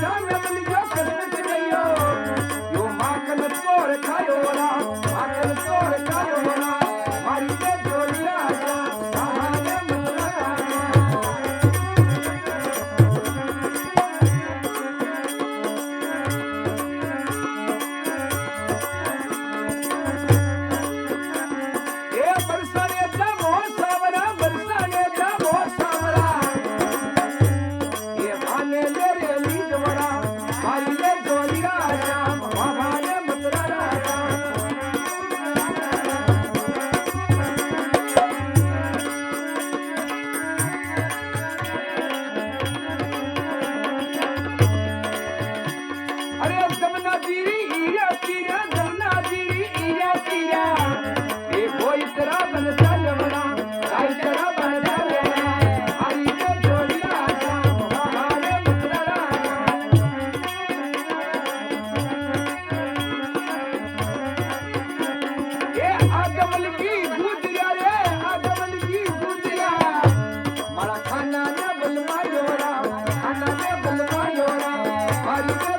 साम्य मुलगा कसं गयो यो माकन चोर खायो रा माकन चोर खायो रा मारी दे जोलिया महाने मतरा ए बरसाने दा मोह सावरा बरसाने दा मोह सावरा ये भाने ले रे लीजवरा मारी दे जोलिया महाने मतरा अरे जमुना जीरी ईरा तीरा जमुना जीरी ईरा तीरा ए कोई तेरा बन चलवना आई तेरा बन चलवना हरी के जोड़िया महाने मतरा ए आगमन की गुजरिया रे आगमन की गुजरिया मारा खाना ने बलवायोरा खाना ने बलवायोरा हरी के